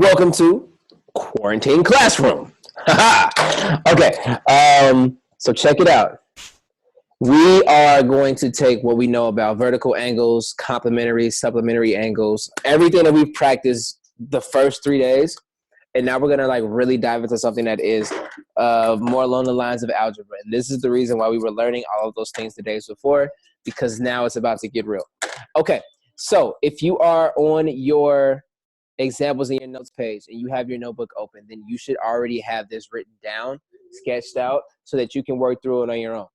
Welcome to Quarantine Classroom. Okay, so check it out. We are going to take what we know about vertical angles, complementary, supplementary angles, everything that we've practiced the first 3 days, and now we're gonna like really dive into something that is more along the lines of algebra. And this is the reason why we were learning all of those things the days before, because now it's about to get real. Okay, so if you are on your examples in your notes page and you have your notebook open, then you should already have this written down, sketched out, so that you can work through it on your own.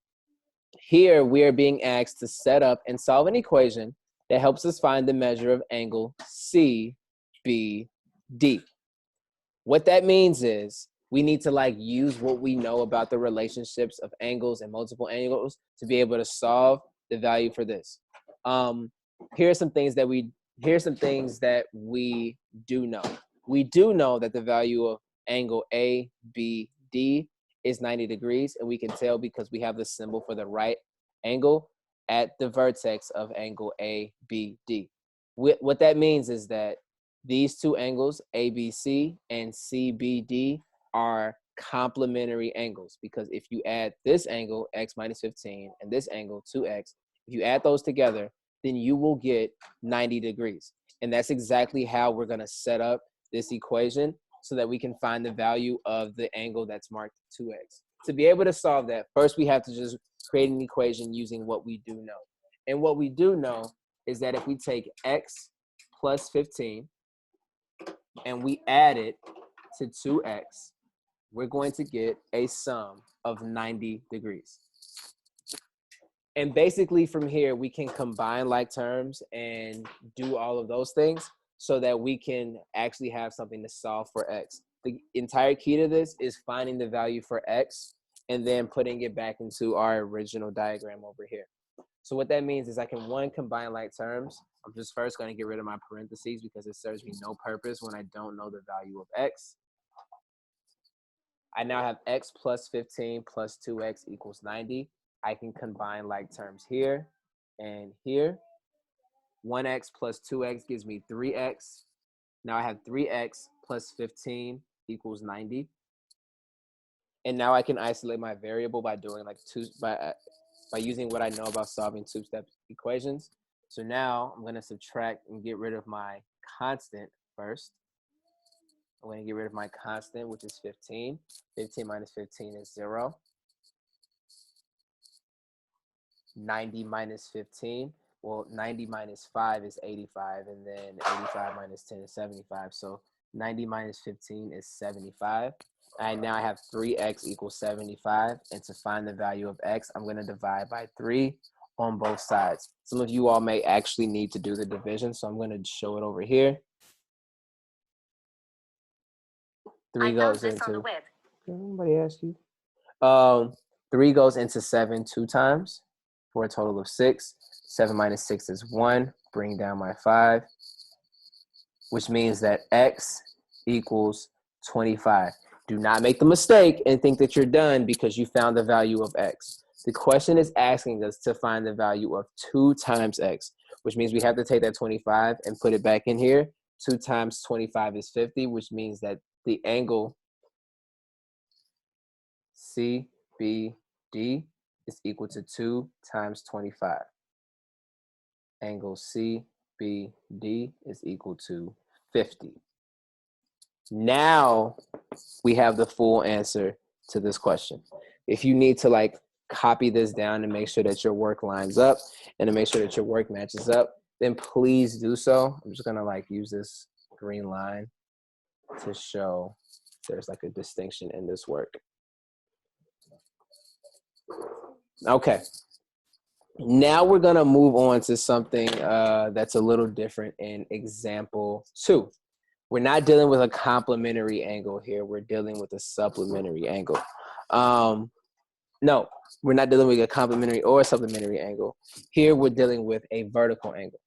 Here, we are being asked to set up and solve an equation that helps us find the measure of angle CBD. What that means is we need to like use what we know about the relationships of angles and multiple angles to be able to solve the value for this. Here are some things that we do know. We do know that the value of angle ABD is 90 degrees, and we can tell because we have the symbol for the right angle at the vertex of angle ABD. What that means is that these two angles, ABC and CBD, are complementary angles, because if you add this angle, x minus 15, and this angle, 2x, if you add those together, then you will get 90 degrees. And that's exactly how we're going to set up this equation so that we can find the value of the angle that's marked 2x. To be able to solve that, first we have to just create an equation using what we do know. And what we do know is that if we take x plus 15 and we add it to 2x, we're going to get a sum of 90 degrees. And basically from here, we can combine like terms and do all of those things so that we can actually have something to solve for x. The entire key to this is finding the value for x and then putting it back into our original diagram over here. So what that means is I can, one, combine like terms. I'm just first going to get rid of my parentheses because it serves me no purpose when I don't know the value of x. I now have x plus 15 plus 2x equals 90. I can combine like terms here and here. 1x plus 2x gives me 3x. Now I have 3x plus 15 equals 90. And now I can isolate my variable by doing like by using what I know about solving two-step equations. So now I'm going to subtract and get rid of my constant first. I'm going to get rid of my constant, which is 15. 15 minus 15 is 0. 90 minus 15, well, 90 minus 5 is 85, and then 85 minus 10 is 75. So 90 minus 15 is 75. And now I have 3x equals 75. And to find the value of x, I'm going to divide by 3 on both sides. Some of you all may actually need to do the division, so I'm going to show it over here. 3 goes into, nobody asked you. 3 goes into 7 2 times for a total of 6. 7 minus 6 is 1. Bring down my 5, which means that x equals 25. Do not make the mistake and think that you're done because you found the value of x. The question is asking us to find the value of 2 times x, which means we have to take that 25 and put it back in here. 2 times 25 is 50, which means that the angle CBD is equal to 2 times 25. Angle CBD is equal to 50. Now we have the full answer to this question. If you need to like copy this down and make sure that your work lines up and to make sure that your work matches up, then please do so. I'm just gonna like use this green line to show there's like a distinction in this work. Okay. Now we're gonna move on to something that's a little different in example 2. We're not dealing with a complementary angle here. We're dealing with a supplementary angle. No, we're not dealing with a complementary or a supplementary angle. Here we're dealing with a vertical angle.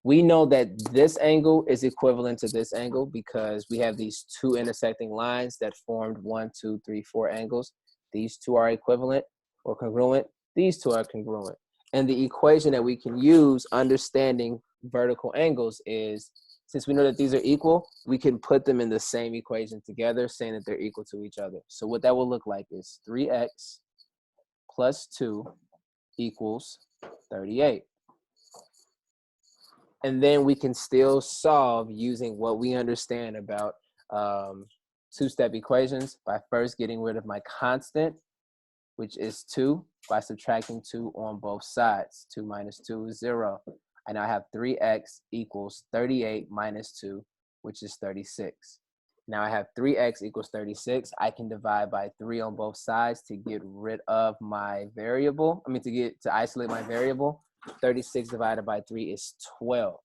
We know that this angle is equivalent to this angle because we have these two intersecting lines that formed 1, 2, 3, 4 angles. These two are equivalent or congruent. These two are congruent. And the equation that we can use understanding vertical angles is since we know that these are equal, we can put them in the same equation together, saying that they're equal to each other. So what that will look like is 3x plus 2 equals 38. And then we can still solve using what we understand about two-step equations by first getting rid of my constant, which is 2, by subtracting 2 on both sides. 2 minus 2 is 0. And I have 3x equals 38 minus 2, which is 36. Now I have 3x equals 36. I can divide by 3 on both sides to get rid of my variable. To isolate my variable. 36 divided by 3 is 12.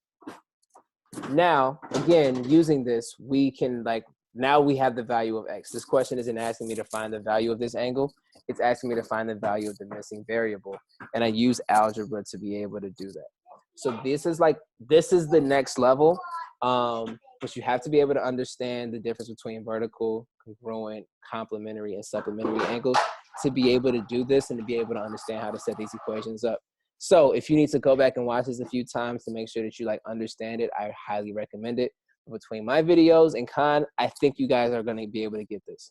Now, again, using this, we can now we have the value of x. This question isn't asking me to find the value of this angle. It's asking me to find the value of the missing variable. And I use algebra to be able to do that. So this is the next level. But you have to be able to understand the difference between vertical, congruent, complementary, and supplementary angles to be able to do this and to be able to understand how to set these equations up. So if you need to go back and watch this a few times to make sure that you understand it, I highly recommend it. Between my videos and Khan, I think you guys are going to be able to get this.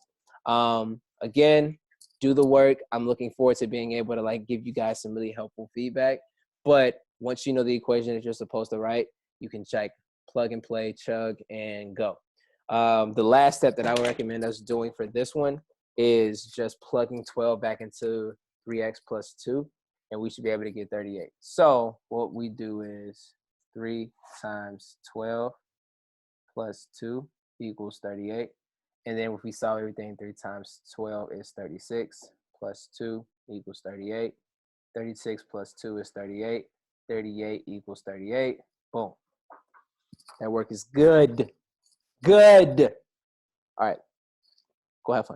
Again, do the work. I'm looking forward to being able to give you guys some really helpful feedback. But once you know the equation that you're supposed to write, you can check, plug and play, chug, and go. The last step that I would recommend us doing for this one is just plugging 12 back into 3x plus 2, and we should be able to get 38. So what we do is 3 times 12 plus 2 equals 38. And then if we solve everything, 3 times 12 is 36, plus 2 equals 38. 36 plus 2 is 38. 38 equals 38. Boom. That work is good. Good. All right. Go have fun.